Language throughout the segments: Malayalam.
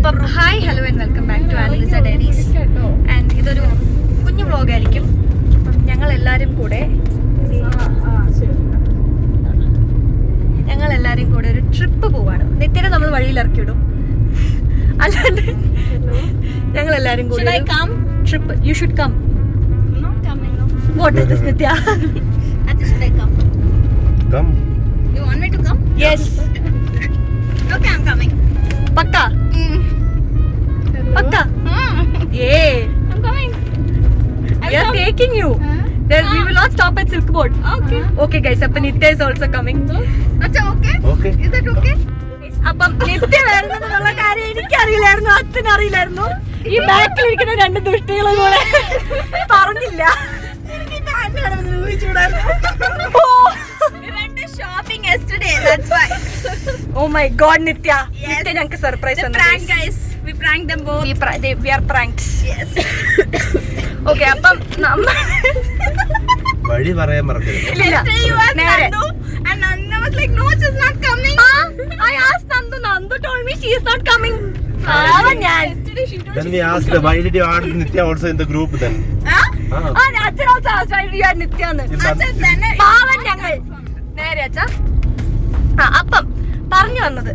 അപ്പം hi hello and welcome back to Analisa diaries. And ഇതൊരു കുഞ്ഞു വ്ളോഗായിരിക്കും. അപ്പം ഞങ്ങളെല്ലാവരും കൂടെ ഒരു ട്രിപ്പ് പോവാണ്. നിത്യനെ നമ്മൾ വഴിയിൽ ഇറക്കിവിടും. അല്ലാണ്ട് ഞങ്ങളെല്ലാവരും കൂടെ trip. You should come. What is this, Nitya? Should I come? Come. You want me to come? Yes. Okay, I'm coming. Pakka? Pakka? Yeah. I'm coming. We are taking you. Then we will not stop at Silk Board. Okay. Okay guys, appa Nitya is also coming. Acha, okay? Okay. Is that okay? അപ്പം നിത്യ വരുന്നുള്ള കാര്യം എനിക്കറിയില്ലായിരുന്നു, അച്ഛനറിയില്ലായിരുന്നു. ഈ ബാക്കിലിരിക്കുന്ന രണ്ട് ദുഷ്ടികളും കൂടെ പറഞ്ഞില്ല. Shopping yesterday, that's why. Oh my god, Nitya. Nitya ഞങ്ങൾക്ക് surprise The prank guys. We pranked them both. We are pranked. Yes. Okay, അപ്പം നമ്മൾ വഴി പറയാൻ മറക്കരുത്. Yesterday you asked നേരെ. Nandu and Nandu was like, no, she's not coming. I asked Nandu. Nandu told me she is not coming. ഞാൻ Then we asked, why did you add Nitya also in the group then? Huh? അച്ഛൻ also asked why you are Nitya എന്ന്. Acha, then പാവം ഞങ്ങൾ. നേരെ അച്ഛാ. അപ്പം പറഞ്ഞു വന്നത്,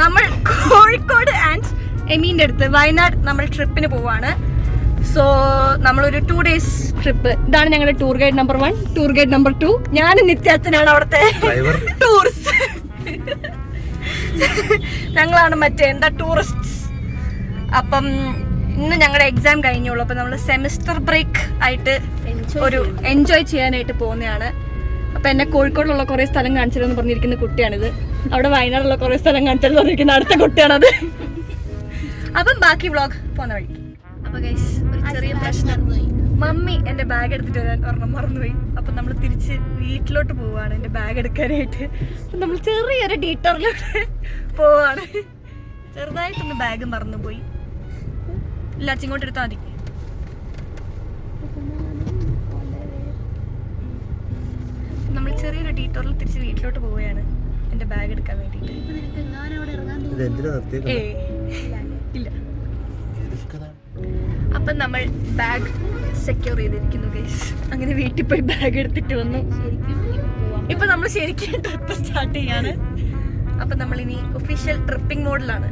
നമ്മൾ കോഴിക്കോട് ആൻഡ് എമീൻ്റെ അടുത്ത് വയനാട് നമ്മൾ ട്രിപ്പിന് പോവാണ്. സോ നമ്മളൊരു 2 days ട്രിപ്പ്. ഇതാണ് ഞങ്ങളുടെ tour guide number 1, tour guide number 2. ഞാനും നിത്യാച്ചനാണ് അവിടുത്തെ Driver. ടൂറിസ്റ്റ്. ഞങ്ങളാണ് മറ്റേ എന്താ ടൂറിസ്റ്റ്. അപ്പം ഇന്ന് ഞങ്ങളുടെ എക്സാം കഴിഞ്ഞുള്ളൂ. അപ്പം നമ്മൾ സെമിസ്റ്റർ ബ്രേക്ക് ആയിട്ട് ഒരു എൻജോയ് ചെയ്യാനായിട്ട് പോകുന്നതാണ്. അപ്പം എന്നെ കോഴിക്കോടിലുള്ള കുറേ സ്ഥലം കാണിച്ചിരുന്നു പറഞ്ഞിരിക്കുന്ന കുട്ടിയാണിത്. അവിടെ വയനാടുള്ള കുറേ സ്ഥലം കാണിച്ചിരുന്നു പറഞ്ഞിരിക്കുന്ന അടുത്ത കുട്ടിയാണത്. അപ്പം ബാക്കി വ്ളോഗ് പോകുന്ന വഴി. അപ്പൊ ഗൈസ്, ഒരു ചെറിയ പ്രശ്നം. മമ്മി എന്റെ ബാഗ് എടുത്തിട്ട് വരാൻ ഒരെണ്ണം മറന്നുപോയി. അപ്പൊ നമ്മൾ തിരിച്ച് വീട്ടിലോട്ട് പോവാണ് എന്റെ ബാഗ് എടുക്കാനായിട്ട്. അപ്പൊ നമ്മൾ ചെറിയൊരു ഡീറ്ററിലോട്ട് പോവാണ്. ചെറുതായിട്ടൊന്ന് ബാഗ് മറന്നുപോയി. ഇല്ല, ഇങ്ങോട്ട് എടുത്താൽ മതി. നമ്മൾ ചെറിയൊരു ഡീറ്ററിൽ തിരിച്ച് വീട്ടിലോട്ട് പോവുകയാണ് എന്റെ ബാഗ് എടുക്കാൻ വേണ്ടിയിട്ട്. ഇല്ല. അപ്പം നമ്മൾ ബാഗ് സെക്യൂർ ചെയ്തിരിക്കുന്നു ഗൈസ്. അങ്ങനെ വീട്ടിൽ പോയി ബാഗ് എടുത്തിട്ട് വന്നു. ഇപ്പൊ നമ്മൾ ശരിക്കും ട്രിപ്പ് സ്റ്റാർട്ട് ചെയ്യാണ്. അപ്പൊ നമ്മൾ ഇനി ഒഫീഷ്യൽ ട്രിപ്പിംഗ് മോഡിലാണ്.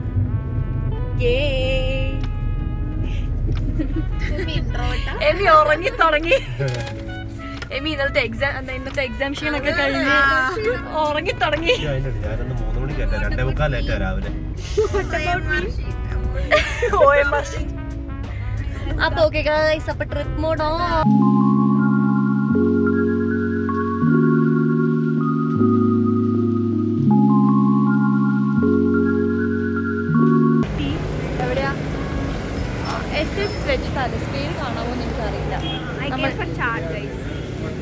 എമി ഉറങ്ങി തുടങ്ങി. എമി ഇന്നത്തെ എക്സാം ക്ഷീണൊക്കെ കഴിഞ്ഞ് ഉറങ്ങി തുടങ്ങി. ഞാനൊന്ന് 3 മണിക്ക് 2:45 രാവിലെ. അപ്പൊ ഓക്കെ ഗൈസ്, അപ്പൊ ട്രിപ്പ് മോഡ് ഓൺ. എവിടെയാ? SS veg palace. പേര് കാണാമോ എന്ന് എനിക്കറിയില്ല.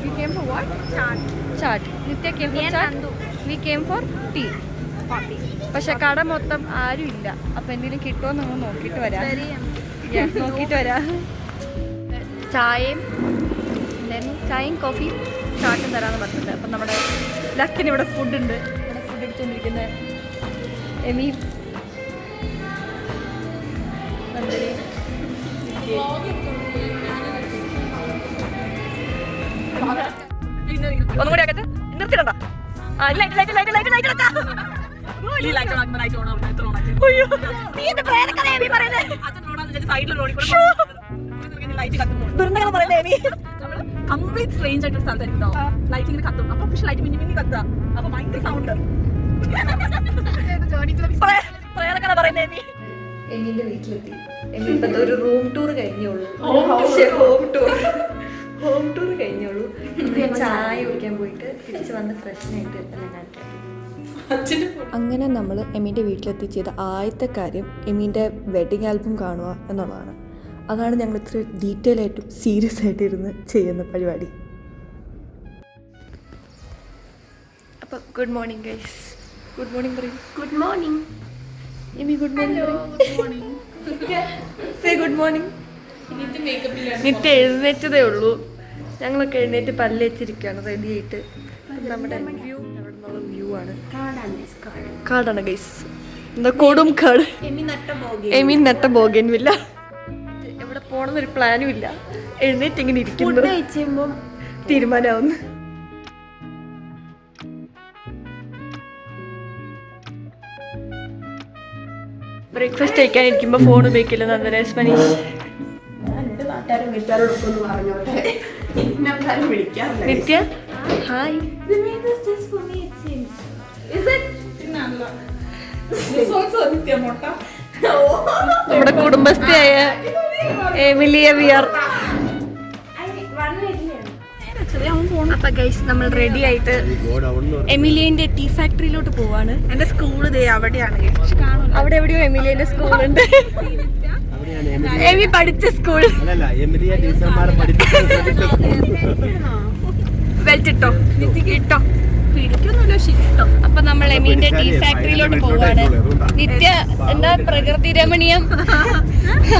You came for what? Chaat. Nitya came for chaat. We came for tea. പക്ഷെ കട മൊത്തം ആരും ഇല്ല. അപ്പൊ എന്തെങ്കിലും കിട്ടുമോ നമ്മൾ നോക്കിട്ട് വരാം. നോക്കിട്ട് വരാം. ചായയും കോഫിയും ചാട്ടും തരാന്ന് പറഞ്ഞിട്ടുണ്ട്. അപ്പം നമ്മുടെ ലക്കിന് ഇവിടെ ഫുഡ് ഉണ്ട്. ഇവിടെ ഫുഡ് എടുത്തുകൊണ്ടിരിക്കുന്ന എമി ഒന്നും കൂടി ആക്കട്ടെ. നിർത്തിടണ്ട. കംപ്ലീറ്റ് സ്ട്രേഞ്ച് ആയിട്ട് സ്ഥലത്തായിരിക്കും ലൈറ്റ് ഇങ്ങനെ കത്തും. അപ്പൊ പക്ഷെ ലൈറ്റ് മിന്നി മിന്നി കത്തുക. അപ്പൊ ഭയങ്കര സൗണ്ട്. എമീന്റെ വീട്ടിലെത്തി. എമി ഇപ്പത്തെ ഒരു റൂം ടൂർ കഴിഞ്ഞോളൂ. ഹോം ടൂർ കഴിഞ്ഞോളൂ. ചായ കുടിക്കാൻ പോയിട്ട് തിരിച്ച് വന്ന് ഫ്രഷനായിട്ട് എല്ലാം കാണിക്കാം. അങ്ങനെ നമ്മൾ എമീൻ്റെ വീട്ടിലെത്തി ചെയ്ത ആദ്യത്തെ കാര്യം എമീൻ്റെ വെഡിങ് ആൽബം കാണുക എന്നുള്ളതാണ്. അതാണ് ഞങ്ങൾ ഇത്ര ഡീറ്റെയിൽ ആയിട്ടും സീരിയസ് ആയിട്ട് ഇരുന്ന് ചെയ്യുന്ന പരിപാടി. അപ്പം good morning guys. Good morning പറയും. Good morning Amy. Good morning. Say good morning. Nithya എഴുന്നേറ്റതേ ഉള്ളൂ. ഞങ്ങളൊക്കെ എഴുന്നേറ്റ് പല്ല് വെച്ചിരിക്കുകയാണ് റെഡി ആയിട്ട്. നമ്മുടെ വ്യൂ അവിടെ നിന്നുള്ള വ്യൂ ആണ്. കാടാണ് ഗൈസ്. എന്താ കൊടുംകാട് എമി നട്ട ബോഗൻവില്ല. എവിടെ പോണെന്നൊരു പ്ലാനും ഇല്ല. എഴുന്നേറ്റ് ഇങ്ങനെ ഇരിക്കുന്നു, തീരുമാനമാവുന്നു. ബ്രേക്ക്ഫാസ്റ്റ് കഴിക്കാൻ ഇരിക്കുമ്പോ ഫോൺ ഉപയോഗിക്കില്ല നന്ദനേഷ് മനീഷ്. നിത്യ ഹായ്. നമ്മുടെ കുടുംബസ്ഥയായ എമിലിയ വിയർ. അപ്പൊ ഗൈസ് നമ്മൾ റെഡി ആയിട്ട് എമിലിയന്റെ ടീ ഫാക്ടറിയിലോട്ട് പോവാണ്. എന്റെ സ്കൂള് അവിടെയാണ്. അവിടെ എവിടെയോ എമിലിയന്റെ സ്കൂളുണ്ട്. എമി പഠിച്ച സ്കൂൾ. വെച്ചിട്ടോ ഇട്ടോ പിടിക്കൊന്നുമില്ല. ഇഷ്ടം. അപ്പൊ നമ്മൾ എമീന്റെ ടീ ഫാക്ടറിയിലോട്ട് പോവാണ്. നിത്യ എന്താ പ്രകൃതി രമണീയം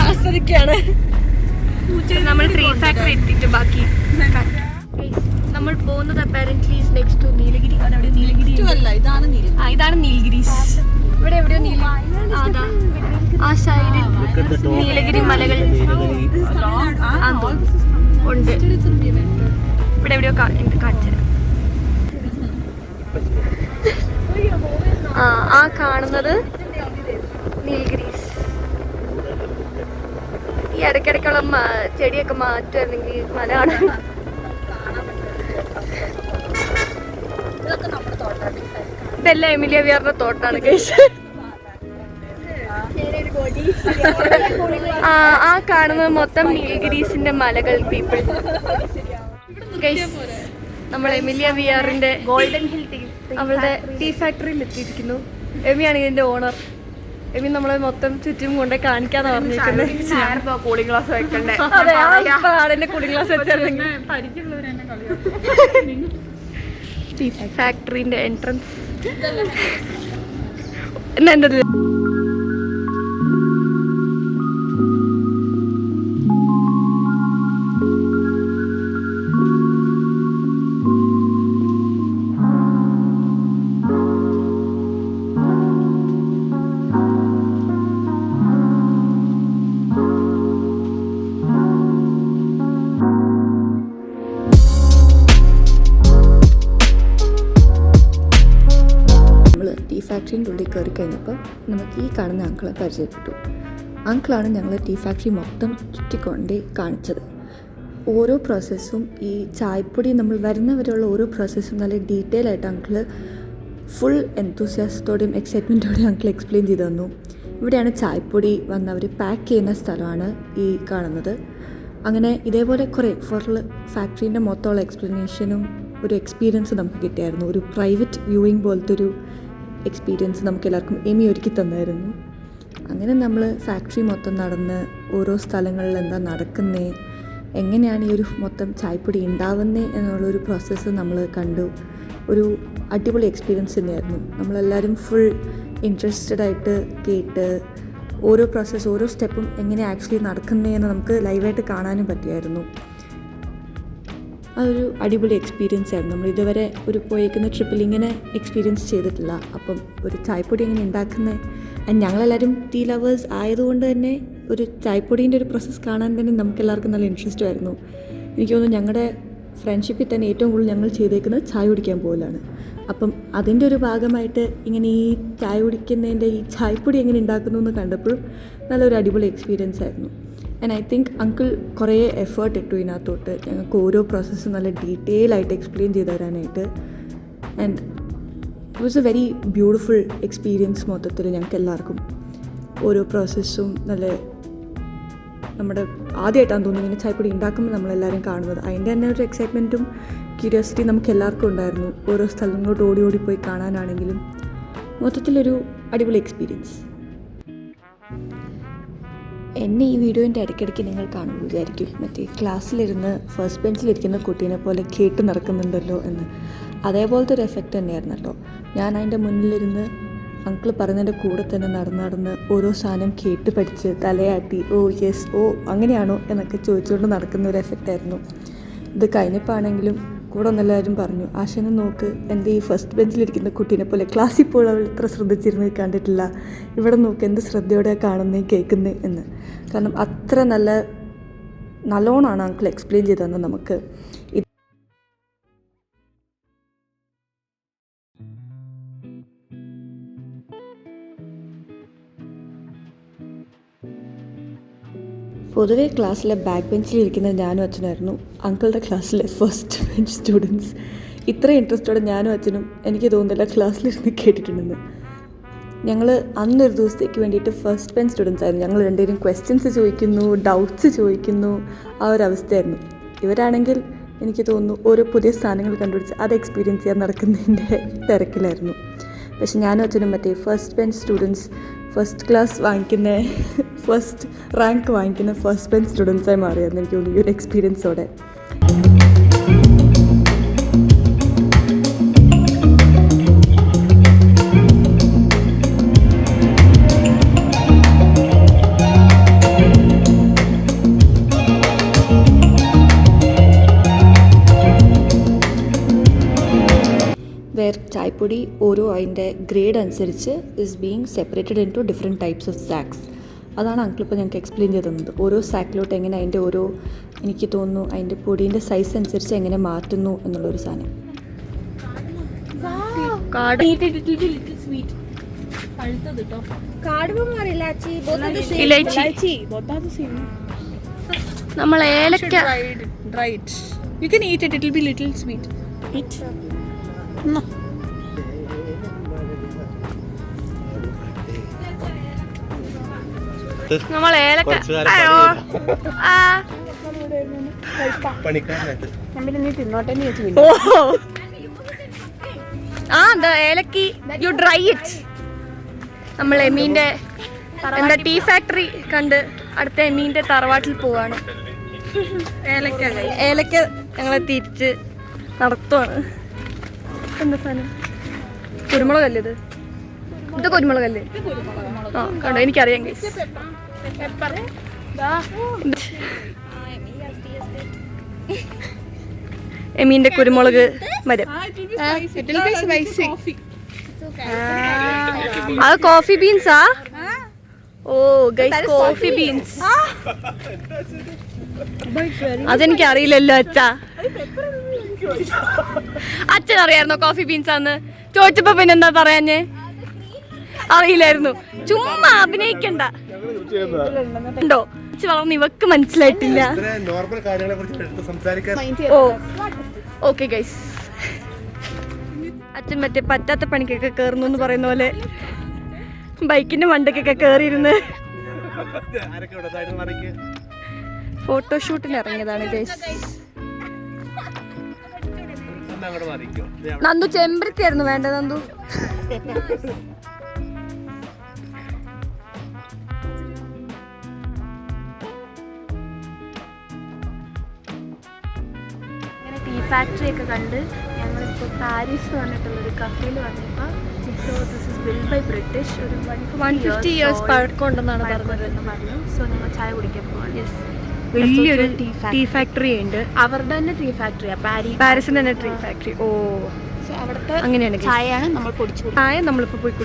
ആസ്വദിക്കാണ്. നമ്മൾ ടീ ഫാക്ടറി എത്തിയിട്ട് ബാക്കി നമ്മൾ പോകുന്നത് apparently next to Nilgiri. Nilgiri ഇതാണ് നീലഗിരീസ്. ഇവിടെ എവിടെയോ ആ സൈഡിൽ നീലഗിരി മലകൾ ഉണ്ട്. ഇവിടെ എവിടെയോ കാണിച്ചത്. ആ കാണുന്നത് നീലഗിരീസ്. ഈ ഇടയ്ക്കിടയ്ക്കുള്ള ചെടിയൊക്കെ മാറ്റുമായിരുന്നെങ്കിൽ മലയാണ്. ഇതെല്ലാം എമിലിയ വിയറിന്റെ തോട്ടാണ് ഗൈസ്. ആ കാണുന്നത് മൊത്തം നീലഗിരീസിന്റെ മലകൾ പീപ്പിൾ. ഗൈസ് നമ്മൾ എമിലിയ വിയറിന്റെ ഗോൾഡൻ ഹിൽ ടീ അവളുടെ ടീ ഫാക്ടറിയിൽ എത്തിയിരിക്കുന്നു. എമിയാണ് ഇതിന്റെ ഓണർ. എമി നമ്മളെ മൊത്തം ചുറ്റും കൊണ്ട് കാണിക്കാതെ പറഞ്ഞിരിക്കുന്നത്. കൂളിംഗ് ഗ്ലാസ് വെക്കണ്ടേ? അതെ, ആടെന്റെ കൂളിംഗ് ഗ്ലാസ് വെച്ചായിരുന്നെങ്കിൽ. ടീ ഫാക്ടറിന്റെ എൻട്രൻസ് എന്നാ എന്റെ ഫാക്ടറിൻ്റെ ഉള്ളിൽ കയറി കഴിഞ്ഞപ്പോൾ നമുക്ക് ഈ കാണുന്ന അങ്കിളെ പരിചയപ്പെട്ടു. അങ്കിളാണ് ഞങ്ങൾ ടീ ഫാക്ടറി മൊത്തം ചുറ്റിക്കൊണ്ട് കാണിച്ചത്. ഓരോ പ്രോസസ്സും ഈ ചായപ്പൊടി നമ്മൾ വരുന്നവരെയുള്ള ഓരോ പ്രോസസ്സും നല്ല ഡീറ്റെയിൽ ആയിട്ട് അങ്കിള് ഫുൾ എൻതൂസിയാസത്തോടെയും എക്സൈറ്റ്മെൻറ്റോടെയും അങ്കിൾ എക്സ്പ്ലെയിൻ ചെയ്തു തന്നു. ഇവിടെയാണ് ചായപ്പൊടി വന്നവർ പാക്ക് ചെയ്യുന്ന സ്ഥലമാണ് ഈ കാണുന്നത്. അങ്ങനെ ഇതേപോലെ കുറേ ഫുൾ ഫാക്ടറീൻ്റെ മൊത്തമുള്ള എക്സ്പ്ലനേഷനും ഒരു എക്സ്പീരിയൻസ് നമുക്ക് കിട്ടിയായിരുന്നു. ഒരു പ്രൈവറ്റ് വ്യൂയിങ് പോലത്തെ ഒരു എക്സ്പീരിയൻസ് നമുക്ക് എല്ലാവർക്കും എമി ഒരുക്കി തന്നായിരുന്നു. അങ്ങനെ നമ്മൾ ഫാക്ടറി മൊത്തം നടന്ന് ഓരോ സ്ഥലങ്ങളിൽ എന്താ നടക്കുന്നേ, എങ്ങനെയാണ് ഈ ഒരു മൊത്തം ചായപ്പൊടി ഉണ്ടാവുന്നേ എന്നുള്ളൊരു പ്രോസസ്സ് നമ്മൾ കണ്ടു. ഒരു അടിപൊളി എക്സ്പീരിയൻസ് തന്നെയായിരുന്നു. നമ്മളെല്ലാവരും ഫുൾ ഇൻട്രസ്റ്റഡ് ആയിട്ട് കേട്ട് ഓരോ പ്രോസസ്സ് ഓരോ സ്റ്റെപ്പും എങ്ങനെ ആക്ച്വലി നടക്കുന്നതെന്ന് നമുക്ക് ലൈവായിട്ട് കാണാനും പറ്റിയായിരുന്നു. അതൊരു അടിപൊളി എക്സ്പീരിയൻസ് ആയിരുന്നു. നമ്മൾ ഇതുവരെ ഒരു പോയേക്കുന്ന ട്രിപ്പിൽ ഇങ്ങനെ എക്സ്പീരിയൻസ് ചെയ്തിട്ടില്ല. അപ്പം ഒരു ചായപ്പൊടി എങ്ങനെ ഉണ്ടാക്കുന്നത്, ആൻഡ് ഞങ്ങളെല്ലാവരും ടീ ലവേഴ്സ് ആയതുകൊണ്ട് തന്നെ ഒരു ചായപ്പൊടീൻ്റെ ഒരു പ്രോസസ്സ് കാണാൻ തന്നെ നമുക്കെല്ലാവർക്കും നല്ല ഇൻട്രസ്റ്റ് ആയിരുന്നു. എനിക്ക് തോന്നുന്നു ഞങ്ങളുടെ ഫ്രണ്ട്ഷിപ്പിൽ തന്നെ ഏറ്റവും കൂടുതൽ ഞങ്ങൾ ചെയ്തേക്കുന്നത് ചായ കുടിക്കാൻ പോലാണ്. അപ്പം അതിൻ്റെ ഒരു ഭാഗമായിട്ട് ഇങ്ങനെ ഈ ചായ കുടിക്കുന്നതിൻ്റെ ഈ ചായപ്പൊടി എങ്ങനെ ഉണ്ടാക്കുന്നു എന്ന് കണ്ടപ്പോഴും നല്ലൊരു അടിപൊളി എക്സ്പീരിയൻസ് ആയിരുന്നു. ആൻഡ് ഐ തിങ്ക് അങ്കിൾ കുറേ എഫേർട്ട് ഇട്ടു ഇതിനകത്തോട്ട് ഞങ്ങൾക്ക് ഓരോ പ്രോസസ്സും നല്ല ഡീറ്റെയിൽ ആയിട്ട് എക്സ്പ്ലെയിൻ ചെയ്ത് തരാനായിട്ട്. And it was A very beautiful experience. മൊത്തത്തിൽ ഞങ്ങൾക്ക് എല്ലാവർക്കും ഓരോ പ്രോസസ്സും നല്ല നമ്മുടെ ആദ്യമായിട്ടാണ് തോന്നുന്നു ഇങ്ങനെ ചായപ്പൊടി ഉണ്ടാക്കുമ്പോൾ നമ്മളെല്ലാവരും കാണുന്നത്. അതിൻ്റെ തന്നെ ഒരു എക്സൈറ്റ്മെൻറ്റും ക്യൂരിയോസിറ്റി നമുക്ക് എല്ലാവർക്കും ഉണ്ടായിരുന്നു. ഓരോ സ്ഥലങ്ങളിലോട്ട് ഓടി ഓടിപ്പോയി കാണാനാണെങ്കിലും മൊത്തത്തിലൊരു അടിപൊളി എക്സ്പീരിയൻസ്. എന്നെ ഈ വീഡിയോൻ്റെ ഇടയ്ക്കിടയ്ക്ക് നിങ്ങൾ കാണുമ്പോൾ വിചാരിക്കും മറ്റേ ക്ലാസ്സിലിരുന്ന് ഫസ്റ്റ് ബെഞ്ചിലിരിക്കുന്ന കുട്ടീനെ പോലെ കേട്ട് നടക്കുന്നുണ്ടല്ലോ എന്ന്. അതേപോലത്തെ ഒരു എഫക്റ്റ് തന്നെയായിരുന്നു കേട്ടോ. ഞാൻ അതിൻ്റെ മുന്നിലിരുന്ന് അങ്കിൾ പറയുന്നതിൻ്റെ കൂടെ തന്നെ നടന്ന് ഓരോ സാധനം കേട്ട് പഠിച്ച് തലയാട്ടി ഓ യെസ് ഓ അങ്ങനെയാണോ എന്നൊക്കെ ചോദിച്ചുകൊണ്ട് നടക്കുന്ന ഒരു എഫക്റ്റായിരുന്നു. ഇത് കഴിഞ്ഞപ്പോൾ ആണെങ്കിലും കൂടെ വന്നെല്ലാവരും പറഞ്ഞു, ആശാനെ നോക്ക്, എൻ്റെ ഈ ഫസ്റ്റ് ബെഞ്ചിലിരിക്കുന്ന കുട്ടീനെ പോലെ ക്ലാസ്സിൽ പോയി അവൾ ഇത്ര ശ്രദ്ധിച്ചിരുന്ന് കണ്ടിട്ടില്ല, ഇവിടെ നോക്ക് എന്ത് ശ്രദ്ധയോടെ കാണുന്നേ കേൾക്കുന്നേ എന്ന്. കാരണം അത്ര നല്ലോണമാണ് അങ്കിൾ എക്സ്പ്ലെയിൻ ചെയ്ത് തന്നത് നമുക്ക്. പൊതുവേ ക്ലാസ്സിലെ ബാക്ക് ബെഞ്ചിലിരിക്കുന്ന ഞാനും അച്ഛനായിരുന്നു അങ്കിളുടെ ക്ലാസ്സിലെ ഫസ്റ്റ് ബെഞ്ച് സ്റ്റുഡൻസ്. ഇത്രയും ഇൻട്രസ്റ്റോടെ ഞാനും അച്ഛനും എനിക്ക് തോന്നുന്നില്ല ക്ലാസ്സിലിരുന്ന് കേട്ടിട്ടുണ്ടെന്ന്. ഞങ്ങൾ അന്നൊരു ദിവസത്തേക്ക് വേണ്ടിയിട്ട് ഫസ്റ്റ് ബെഞ്ച് സ്റ്റുഡൻസ് ആയിരുന്നു. ഞങ്ങൾ രണ്ടുപേരും ക്വസ്റ്റ്യൻസ് ചോദിക്കുന്നു, ഡൗട്ട്സ് ചോദിക്കുന്നു, ആ ഒരു അവസ്ഥയായിരുന്നു. ഇവരാണെങ്കിൽ എനിക്ക് തോന്നുന്നു ഓരോ പുതിയ സാധനങ്ങൾ കണ്ടുപിടിച്ച് അത് എക്സ്പീരിയൻസ് ചെയ്യാൻ നടക്കുന്നതിൻ്റെ തിരക്കിലായിരുന്നു. പക്ഷെ ഞാനും അച്ഛനും മറ്റേ first bench students, first class വാങ്ങിക്കുന്ന, ഫസ്റ്റ് റാങ്ക് വാങ്ങിക്കുന്ന ഫസ്റ്റ് ബെഞ്ച് സ്റ്റുഡൻസായി മാറിയായിരുന്നു എനിക്ക് തോന്നുന്നു ഈ ഒരു എക്സ്പീരിയൻസോടെ. ചായപ്പൊടി ഓരോ അതിൻ്റെ ഗ്രേഡ് അനുസരിച്ച് is being separated into different types of sacks. അതാണ് അങ്കിൾ ഇപ്പോൾ ഞങ്ങൾക്ക് എക്സ്പ്ലെയിൻ ചെയ്ത് തന്നത്. ഓരോ സാക്കിലോട്ട് എങ്ങനെ അതിൻ്റെ ഓരോ, എനിക്ക് തോന്നുന്നു അതിൻ്റെ പൊടീൻ്റെ സൈസ് അനുസരിച്ച് എങ്ങനെ മാറ്റുന്നു എന്നുള്ളൊരു സാധനം. നമ്മൾ ഏലക്ക You can eat it, it will be little sweet. Eat. No. നമ്മൾ ഏലക്ക ഏലക്കി യു ഡ്രൈ ഇറ്റ്. നമ്മൾ എമീൻ്റെ എന്താ ടീ ഫാക്ടറി കണ്ട് അടുത്ത എമീൻ്റെ തറവാട്ടിൽ പോവാണ്. ഏലക്ക ഞങ്ങളെ തിരിച്ച് നടത്തുവാണ്. എന്താ സാധനം? കുരുമുളകല്ലേ ഇത്? ഇത് കുരുമുളകല്ലേ? ആ കണ്ടോ, എനിക്കറിയാം ഗൈസ്. എമീൻ്റെ കുരുമുളക് മരം. അത് കോഫി ബീൻസാ? ഓ ഗൈസ്, കോഫി ബീൻസ്. അതെനിക്ക് അറിയില്ലല്ലോ അച്ഛാ. അച്ഛൻ അറിയായിരുന്നോ കോഫി ബീൻസ് ആന്ന്? ചോദിച്ചപ്പോ പിന്നെന്താ പറയാഞ്ഞേ? അറിയില്ലായിരുന്നു. ചുമ്മാ അഭിനയിക്കണ്ട. ഉണ്ടോ വളർന്ന് ഇവക്ക് മനസ്സിലായിട്ടില്ല. ഓ ഓക്കെ ഗൈസ്. അച്ഛൻ മറ്റേ പറ്റാത്ത പണിക്കൊക്കെ കേറുന്നു എന്ന് പറയുന്ന പോലെ ബൈക്കിന്റെ മണ്ടക്കൊക്കെ കേറിയിരുന്ന് ഫോട്ടോഷൂട്ടിന് ഇറങ്ങിയതാണ് ഗൈസ്. നന്ദു ചെമ്പരത്തിയായിരുന്നു വേണ്ട നന്ദു. ടീ ഫാക്ടറി ഒക്കെ കണ്ട് ഞങ്ങളിപ്പോൾ പാരീസ് എന്ന് പറഞ്ഞിട്ടുള്ളൊരു കഫേയിൽ വന്നപ്പോൾ this is build by British, ഒരു 150 years പഴക്കമുണ്ടെന്നാണ് പറഞ്ഞു. സോ ഞങ്ങൾ ചായ കുടിക്കാൻ പോവാണ്. വലിയൊരു ടീ ഫാക്ടറി ഉണ്ട്. അവരുടെ തന്നെ ടീ ഫാക്ടറിയാ, പാരീസിന്റെ തന്നെ ടീ ഫാക്ടറി. ഓ സോ അവിടുത്തെ അങ്ങനെയാണ് ചായയാണ് നമ്മൾ ചായ നമ്മളിപ്പോൾ പോയി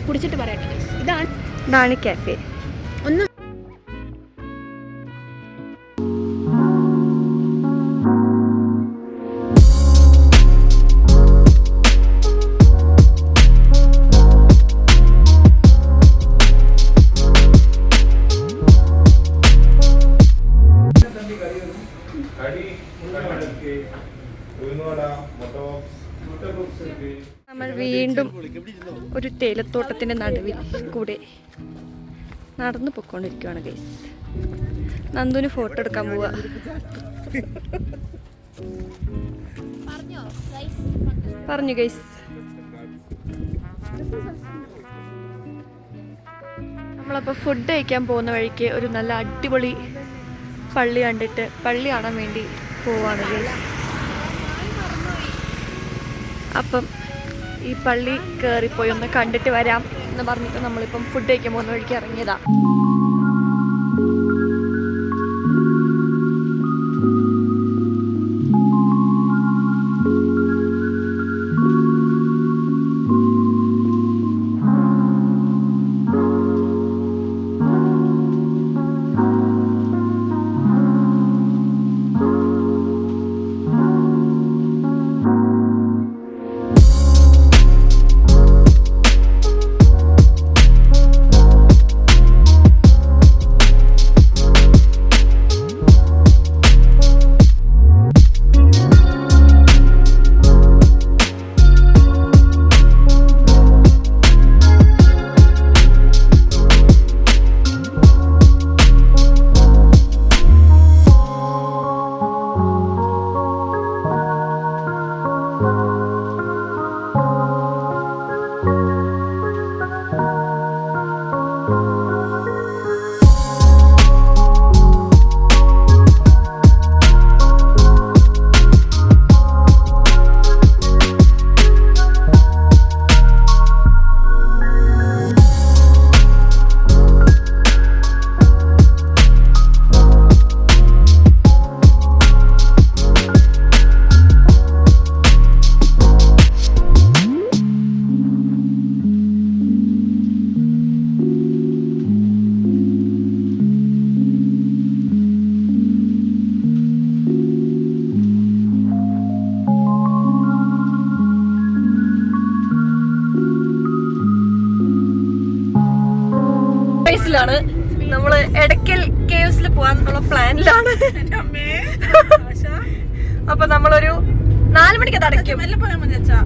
കുടിച്ചിട്ട് പറയട്ടെ. ഇതാണ് കാഫേ. ഒന്ന് നമ്മൾ വീണ്ടും ഒരു തേയിലത്തോട്ടത്തിന്റെ നടുവിൽ കൂടെ നടന്നു പൊക്കോണ്ടിരിക്കുകയാണ് ഗൈസ്. നന്ദുവിന് ഫോട്ടോ എടുക്കാൻ പോവാ. പറഞ്ഞു ഗൈസ്. നമ്മളപ്പോൾ ഫുഡ് കഴിക്കാൻ പോകുന്ന വഴിക്ക് ഒരു നല്ല അടിപൊളി പള്ളി കണ്ടിട്ട് പള്ളി കാണാൻ വേണ്ടി പോവാണ് ഗൈസ്. അപ്പം ഈ പള്ളി കയറിപ്പോയി ഒന്ന് കണ്ടിട്ട് വരാം എന്ന് പറഞ്ഞിട്ട് നമ്മളിപ്പം ഫുഡ് കഴിക്കാൻ പോകുന്ന വഴിക്ക് ഇറങ്ങിയതാ. കേസിലാണ്. നമ്മള് എടക്കൽ കേവ്സിൽ പോവാന്നുള്ള പ്ലാനിലാണ്. അപ്പൊ നമ്മളൊരു 4 മണിക്ക് അത് അടയ്ക്കും.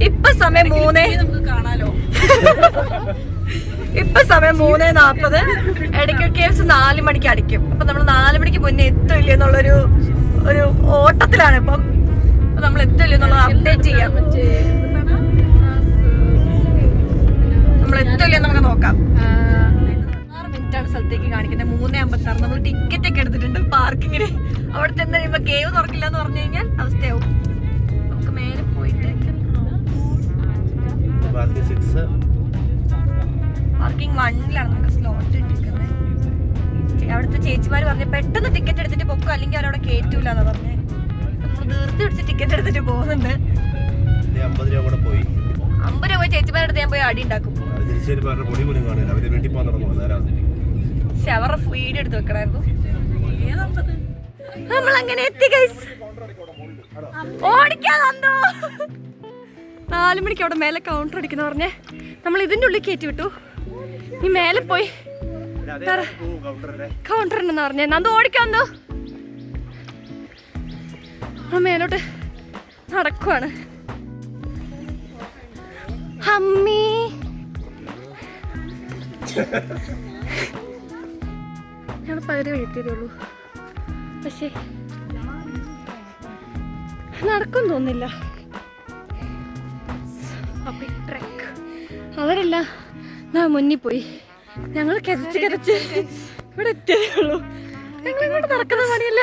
ഇപ്പൊ സമയം 3:40. എടക്കൽ കേവ്സ് 4 മണിക്ക് അടയ്ക്കും. അപ്പൊ നമ്മൾ 4 മണിക്ക് മുന്നേ എത്തില്ല എന്നുള്ളൊരു ഓട്ടത്തിലാണ് ഇപ്പം. നമ്മൾ എത്തില്ല എന്നുള്ളത് അപ്ഡേറ്റ് ചെയ്യാം. നമ്മൾ എത്തില്ല നമുക്ക് നോക്കാം. 6 മിനിറ്റാണ് സ്ഥലത്തേക്ക് കാണിക്കുന്നത്. 3:56. നമ്മൾ ടിക്കറ്റ് ഒക്കെ എടുത്തിട്ടുണ്ട് പാർക്കിങ്ങിന്. അവിടെ ചെന്ന് കഴിയുമ്പോ കേവ് തുറക്കില്ല എന്ന് പറഞ്ഞു കഴിഞ്ഞാൽ അവസ്ഥയാവും. നമുക്ക് മേലെ പോയിട്ട് പാർക്കിംഗ് 1-ലാണ് നമുക്ക് സ്ലോട്ട് ഇട്ടിരിക്കുന്നത്. അവിടുത്തെ ചേച്ചിമാര് പറഞ്ഞു പെട്ടെന്ന് ടിക്കറ്റ് എടുത്തിട്ട് പൊക്കോ, അല്ലെങ്കിൽ അവരവിടെ കേറ്റൂല എന്നാ പറഞ്ഞേ. നമ്മൾ തീർത്തി പിടിച്ച് ടിക്കറ്റ് എടുത്തിട്ട് പോകുന്നുണ്ട്. 50 രൂപ പോയി. 50 രൂപ ചേച്ചിമാരുടെ ഞാൻ പോയി അടി ഉണ്ടാക്കും. പക്ഷെ അവരുടെ വീഡിയോ എടുത്ത് വെക്കണായിരുന്നു. നമ്മൾ അങ്ങനെ എത്തി ഗൈസ്. ഓടിക്കാതോ 4 മണിക്ക് അവിടെ മേലെ കൗണ്ടർ അടിക്കുന്ന പറഞ്ഞേ. നമ്മൾ ഇതിന്റെ ഉള്ളിൽ കയറ്റി വിട്ടു. നീ മേലെ പോയി കൗണ്ടർ ഉണ്ടെന്ന് പറഞ്ഞേ. നന്ദു ഓടിക്കാന്തോ. മേലോട്ട് നടക്കുവാണ്. അമ്മീ ഞങ്ങൾ പകുതി വഴിയെത്തിയതേ പക്ഷേ നടക്കും തോന്നില്ല. അവരല്ല മുന്നിൽ പോയി. ഞങ്ങൾ കിതച്ച് ഇവിടെ എത്തിയതേ ഉള്ളൂ. ഞങ്ങൾ ഇങ്ങോട്ട് നടക്കുന്ന പണിയല്ല.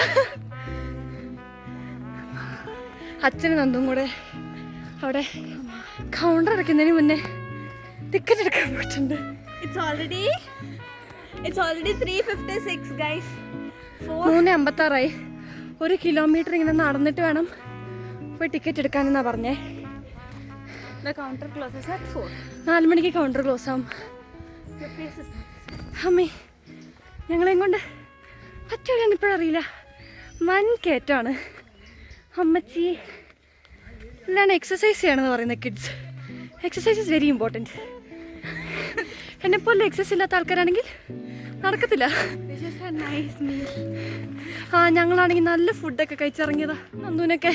അച്ഛനും നന്ദും കൂടെ അവിടെ കൗണ്ടർ അടയ്ക്കുന്നതിന് മുന്നേ ടിക്കറ്റ് എടുക്കാൻ പോയിട്ടുണ്ട്. It's already 3:56 guys. 3:56. 1 കിലോമീറ്റർ ഇങ്ങനെ നടന്നിട്ട് വേണം പോയി ടിക്കറ്റ് എടുക്കാനെന്നാ പറഞ്ഞേ. The counter closes at 4. 4 മണിക്ക് കൗണ്ടർ ക്ലോസ് ആവും. അമ്മേ ഞങ്ങളെയും കൊണ്ട് പറ്റുകയാണ് ഇപ്പോഴറിയില്ല. വൻ കയറ്റമാണ്. അമ്മച്ചി എന്താണ് എക്സസൈസ് ചെയ്യണമെന്ന് പറയുന്നത് kids. Exercise is very important. എന്നെപ്പോലെ എക്സസൈസ് ഇല്ലാത്ത ആൾക്കാരാണെങ്കിൽ നടക്കത്തില്ല. ഞങ്ങളാണെങ്കിൽ നല്ല ഫുഡൊക്കെ കഴിച്ചിറങ്ങിയതാ. നന്ദുവിനൊക്കെ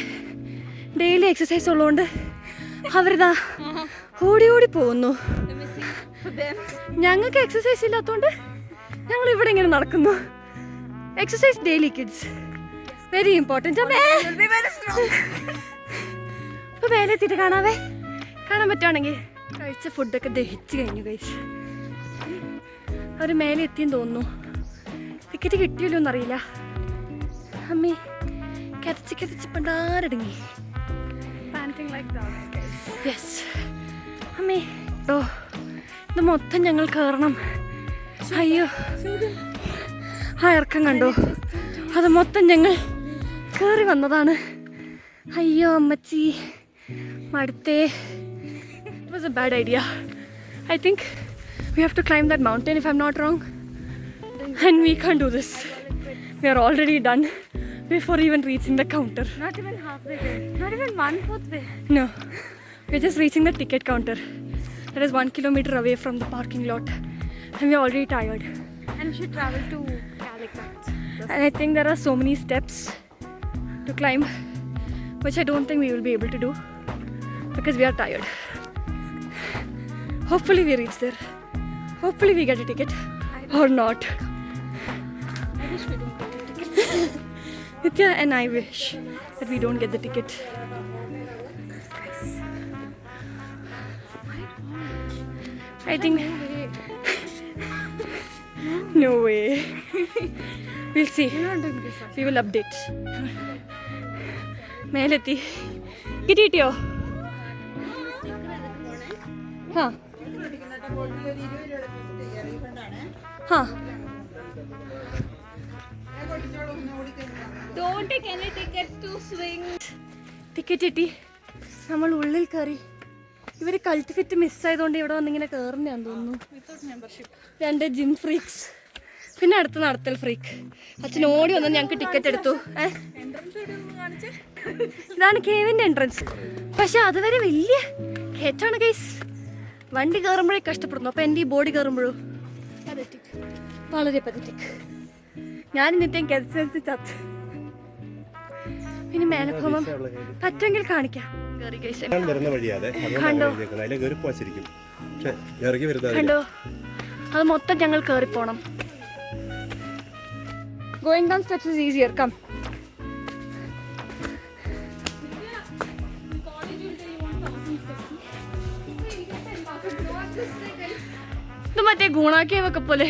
ഡെയിലി എക്സസൈസ് ഉള്ളതുകൊണ്ട് അവരിതാ ഓടി ഓടി പോകുന്നു. ഞങ്ങൾക്ക് എക്സസൈസ് ഇല്ലാത്തതുകൊണ്ട് ഞങ്ങൾ ഇവിടെ ഇങ്ങനെ നടക്കുന്നു. Exercise daily kids very important. ഇപ്പൊ മേലെ എത്തിയിട്ട് കാണാൻ പറ്റുവാണെങ്കിൽ. കഴിച്ച ഫുഡൊക്കെ ദഹിച്ച് കഴിഞ്ഞു ഗൈസ്. അവർ മേലെ എത്തിയെന്ന് തോന്നുന്നു. ടിക്കറ്റ് കിട്ടിയല്ലോ എന്നറിയില്ല. അമ്മേ കരച്ച് പണ്ടാരടങ്ങി. യെസ് അമ്മേ ഓ ഇത് മൊത്തം ഞങ്ങൾ കയറണം. അയ്യോ ആ ഇറക്കം കണ്ടോ, അത് മൊത്തം ഞങ്ങൾ കയറി വന്നതാണ്. അയ്യോ അമ്മച്ചി മടുത്തേ. It was a bad idea. I think we have to climb that mountain if I'm not wrong. And we can't do this. We are already done before even reaching the counter. Not even halfway there. Not even 1/4 way. No, we're just reaching the ticket counter. That is 1 kilometer away from the parking lot. And we're already tired. And we should travel to Calicut. And I think there are so many steps to climb, which I don't think we will be able to do because we are tired. Hopefully we reach there. Hopefully we get a ticket or not. I wish we don't get a ticket. Nitya and I wish that we don't get the ticket. I think no way. We'll see. We will update. മേലെത്തി കിട്ടിയോ? ഹാ ഹാ Don't take any tickets to swing. Ticket കിട്ടി. നമ്മൾ ഉള്ളിൽ കയറി. ഇവർ കൾട്ട് ഫിറ്റ് മിസ്സായതുകൊണ്ട് ഇവിടെ വന്നിങ്ങനെ കയറുന്നതാന്ന് തോന്നുന്നു. 2 ജിം ഫ്രീക്സ്, പിന്നെ അടുത്ത് നടത്തൽ ഫ്രീക്ക്. അച്ഛൻ ഓടി വന്നു ഞങ്ങൾക്ക് ടിക്കറ്റ് എടുത്തു. ഇതാണ് കേവിൻ്റെ എൻട്രൻസ്. പക്ഷെ അതുവരെ വലിയ കയറ്റാണ് ഗൈസ്. വണ്ടി കയറുമ്പോഴേ കഷ്ടപ്പെടുന്നു. അപ്പം എൻ്റെ ഈ ബോഡി കയറുമ്പോഴോ വളരെ പതറ്റിക്. ഞാൻ നിത്യം കെൽസി ചത്ത്. ഇനി മേലെ പോകുമ്പം പറ്റുമെങ്കിൽ കാണിക്കാം. വരുന്ന വഴിയാതെ കണ്ടോ ശരിക്കും ഇറങ്ങി വരുന്നത് കണ്ടോ, അത് മൊത്തം ഞങ്ങൾ കയറി പോണം. Going down steps is easier. Come. ഇത് മറ്റേ ഗുണാക്കിയവൊക്കെ പോലെ.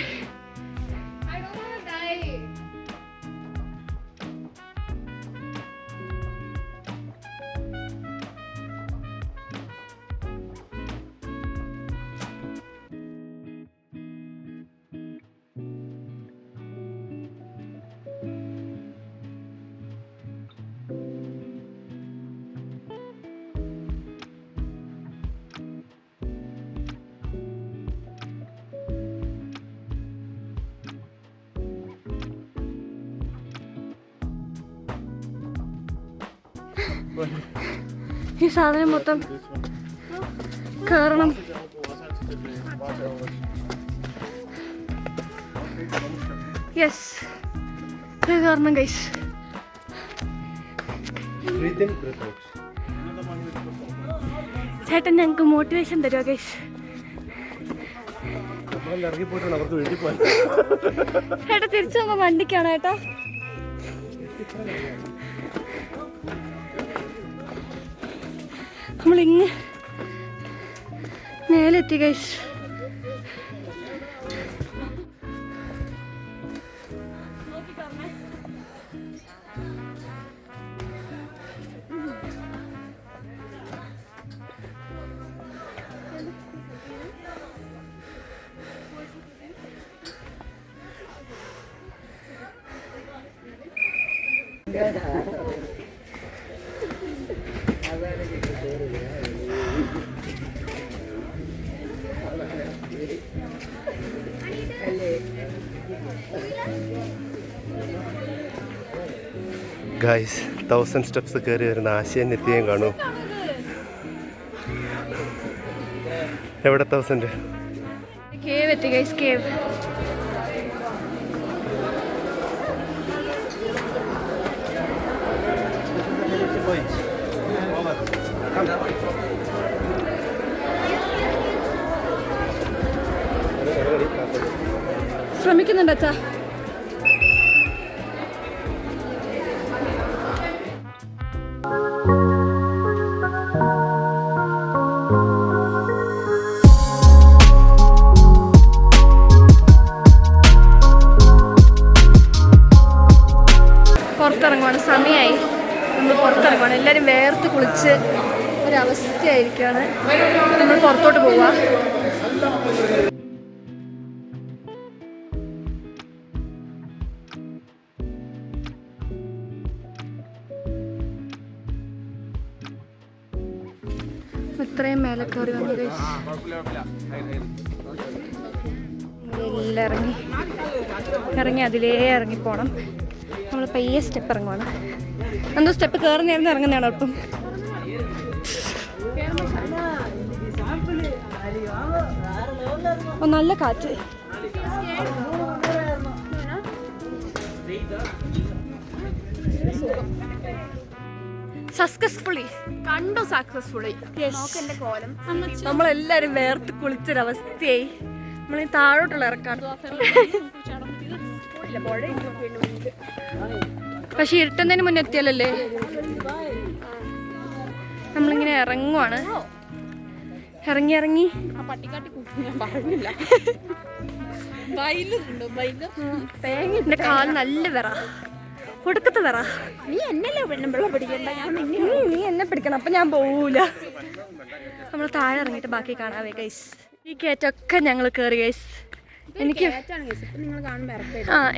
ഈ സാധനം മൊത്തം കയറണം. യെസ്, കയറണം ഗൈസ്. ചേട്ടൻ ഞങ്ങൾക്ക് മോട്ടിവേഷൻ തരുമോ ഗൈസ്? ചേട്ടാ തിരിച്ചു വന്ന വണ്ടിക്കാണ് ചേട്ടാ. നമ്മളിങ്ങ് മേലെത്തി ഗൈസ്. ഗൈസ് 1000 സ്റ്റെപ്സ് കയറി വരുന്ന ആശയം നിത്യം കാണൂ. എവിടെ 1000? കേവ് എത്തി ഗൈസ്, കേവ്. ശ്രമിക്കുന്നുണ്ട് അച്ഛാ. പുറത്തിറങ്ങുവാണ്, സമയമായി. നമ്മൾ പുറത്തിറങ്ങുവാണ്. എല്ലാവരും വേർത്ത് കുളിച്ച് ഒരവസ്ഥയായിരിക്കുകയാണ്. നമ്മൾ പുറത്തോട്ട് പോവുക. ഇത്രയും മേലെ കയറി വന്നു ഗൈസ്. എല്ലാം ഇറങ്ങി അതിലേ ഇറങ്ങിപ്പോണം. നമ്മൾ പയ്യെ സ്റ്റെപ്പ് ഇറങ്ങുവാണ്. എന്തോ സ്റ്റെപ്പ് കയറുന്നേർന്ന് ഇറങ്ങുന്നതാണ് ഒപ്പം. നല്ല കാറ്റ്. സക്സസ്ഫുള്ളി കണ്ടോ? സക്സസ്ഫുള്ളി. നോക്കെന്റെ കോലം. നമ്മളെല്ലാരും വേർത്ത് കുളിച്ചൊരവസ്ഥയായി. നമ്മളീ താഴോട്ടുള്ള ഇറക്കാണ്. പക്ഷെ ഇരുട്ടുന്നതിന് മുന്നേ എത്തിയാലല്ലേ. നമ്മളിങ്ങനെ ഇറങ്ങുവാണ്. ഇറങ്ങി ഇറങ്ങി എന്റെ കാല് നല്ല വിറ, കൊടുക്കത്ത് വിറ. നീ എന്നല്ലേ വെള്ളം പിടിക്കണ്ട, നീ എന്നെ പിടിക്കണം, അപ്പൊ ഞാൻ പോവൂല. നമ്മൾ താഴെ ഇറങ്ങിയിട്ട് ബാക്കി കാണാവേ ഗൈസ്. ഈ കയറ്റൊക്കെ ഞങ്ങൾ കയറി ഗൈസ്. എനിക്ക്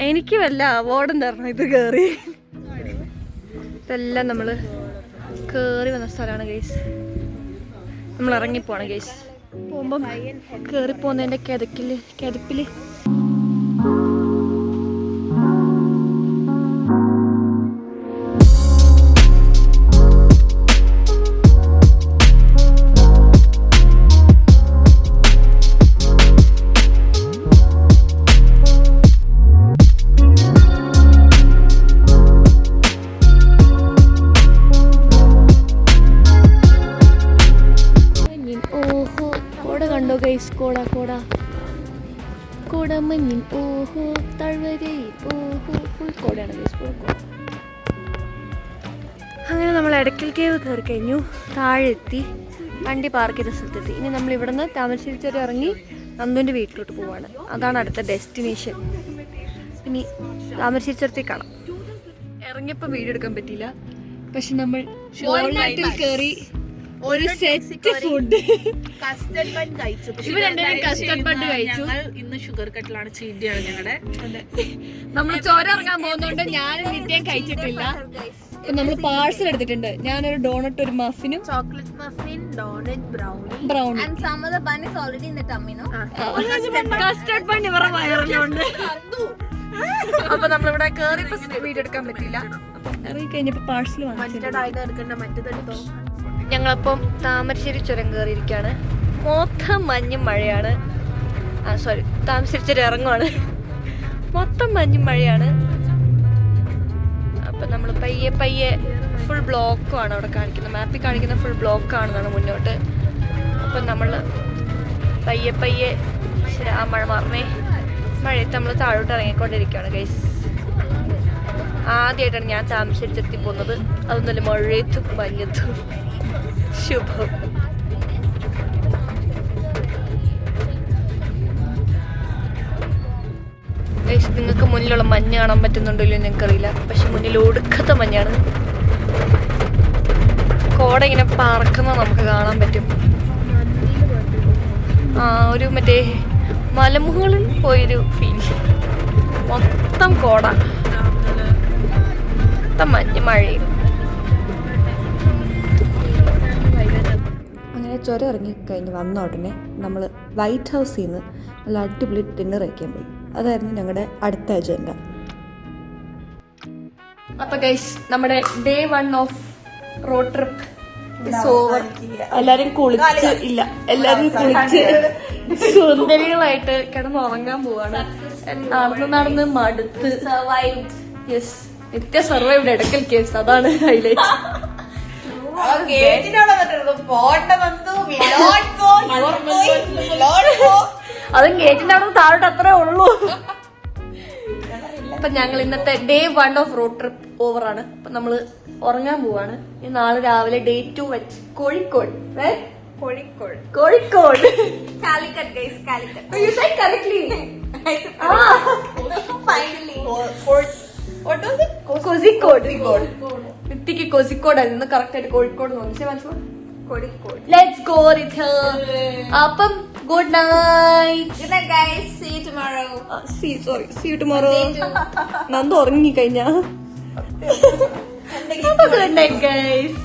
എനിക്ക് വല്ല അവാർഡും തരണം ഇത് കയറി. ഇതെല്ലാം നമ്മൾ കയറി വന്ന സ്ഥലമാണ് ഗൈസ്. നമ്മൾ ഇറങ്ങിപ്പോണം ഗൈസ്. പോകുമ്പം കയറിപ്പോകുന്നതിൻ്റെ കിതപ്പില് താഴ്വരയിൽ ഫുൾ കോടയാണ്, ഫുൾ കോട. അങ്ങനെ നമ്മൾ എടക്കൽ കേവ് കയറി കഴിഞ്ഞു, താഴെ എത്തി, വണ്ടി പാർക്ക് ചെയ്ത സ്ഥലത്തെത്തി. ഇനി നമ്മൾ ഇവിടെ നിന്ന് താമരശ്ശേരി ഇറങ്ങി നന്ദുവിൻ്റെ വീട്ടിലോട്ട് പോവാണ്. അതാണ് അടുത്ത ഡെസ്റ്റിനേഷൻ. ഇനി താമരശ്ശേരി കാണാം. ഇറങ്ങിയപ്പോൾ വീഡിയോ എടുക്കാൻ പറ്റിയില്ല, പക്ഷെ നമ്മൾ ഷോർണാറ്റിൽ കയറി ഒരു സെറ്റ് ഫുഡ് കസ്റ്റർഡ് ബൺ കഴിച്ചു. ഇവർ രണ്ടുപേരും കസ്റ്റർഡ് ബഡ് കഴിച്ചു. ഇന്ന് ഷുഗർ കട്ടിലാണ്, ചീറ്റിയാണ് ഞങ്ങളുടെ. നമ്മൾ ചോര ഇറങ്ങാൻ പോകുന്നോണ്ട് ഞാനും നിത്യം കഴിച്ചിട്ടില്ല. നമ്മൾ പാഴ്സൽ എടുത്തിട്ടുണ്ട്. ഞാനൊരു ഡോണറ്റ്, ഒരു മഫിനും, chocolate muffin, donut, brownie. and some of the bun is already in the tummy, no? Custard bun ഇവരുടെ വയറിലുണ്ട്. അപ്പൊ നമ്മളിവിടെ കേറിയപ്പോ വീഡിയോ എടുക്കാൻ പറ്റില്ല. ഇറങ്ങി കഴിഞ്ഞപ്പോ പാഴ്സൽ വാങ്ങിച്ചിട്ടുണ്ട്. ഞങ്ങളപ്പം താമരശ്ശേരി ചുരം കയറിയിരിക്കുകയാണ്. മൊത്തം മഞ്ഞും മഴയാണ്. സോറി, താമരശ്ശേരി ചുരം ഇറങ്ങുവാണ്. മൊത്തം മഞ്ഞും മഴയാണ്. അപ്പം നമ്മൾ പയ്യെ പയ്യെ ഫുൾ ബ്ലോക്കുമാണ് അവിടെ കാണിക്കുന്നത്. മാപ്പിൽ കാണിക്കുന്ന ഫുൾ ബ്ലോക്കാണെന്നാണ് മുന്നോട്ട്. അപ്പം നമ്മൾ പയ്യെ പയ്യെ ശരി ആ മഴ മാറണേ മഴയത്ത് നമ്മൾ താഴോട്ട് ഇറങ്ങിക്കൊണ്ടിരിക്കുകയാണ് ഗൈസ്. ആദ്യമായിട്ടാണ് ഞാൻ താമരശ്ശേരി എത്തി പോകുന്നത്. അതൊന്നുമല്ല മഴയത്തും മഞ്ഞത്തും. ശുഭം. നിങ്ങൾക്ക് മുന്നിലുള്ള മഞ്ഞ് കാണാൻ പറ്റുന്നുണ്ടോ ഇല്ലയോ എനിക്കറിയില്ല, പക്ഷെ മുന്നിൽ ഒടുക്കത്തെ മഞ്ഞാണ്. കോട ഇങ്ങനെ പറക്കുന്ന നമുക്ക് കാണാൻ പറ്റും. ഒരു മറ്റേ മലമുകളിൽ പോയൊരു ഫീൽ. മൊത്തം കോട, മൊത്തം മഞ്ഞ് മഴയും. അങ്ങനെ ചുരം ഇറങ്ങി കഴിഞ്ഞ് വന്ന ഉടനെ നമ്മൾ വൈറ്റ് ഹൗസിൽ നിന്ന് നല്ല അടിപൊളി ഡിന്നർ കഴിക്കാൻ പോയി. അതായിരുന്നു ഞങ്ങളുടെ അടുത്ത അജണ്ട. അപ്പൊ ഗൈസ്, നമ്മുടെ day 1 off road trip is over. എല്ലാരും കുളിച്ച് എല്ലാരും കുളിച്ച് സുന്ദരികളായിട്ട് കിടന്ന് ഉറങ്ങാൻ പോവാണ്. നടന്ന് മടുത്ത് യെസ്, നിത്യ സർവൈവ്ഡ് എടക്കൽ കേസ്. അതാണ് ഹൈലൈറ്റ്. അതും ഗേറ്റിന്റെ അവിടെ താഴോട്ട് അത്രേ ഉള്ളൂ. അപ്പൊ ഞങ്ങൾ ഇന്നത്തെ ഡേ 1 ഓഫ് റോഡ് ട്രിപ്പ് ഓവറാണ്. അപ്പൊ നമ്മള് ഉറങ്ങാൻ പോവാണ്. ഇനി നാളെ രാവിലെ ഡേ 2 വെച്ച് കോഴിക്കോട് നിത്യക്ക് കോഴിക്കോടായിരുന്നു. കറക്റ്റ് ആയിട്ട് കോഴിക്കോട് തോന്നി. Let's go, Ritha. അപ്പം good night. Good night, guys. See you tomorrow. See you tomorrow. Nandu ഉറങ്ങി കഴിഞ്ഞാ. Good night, guys.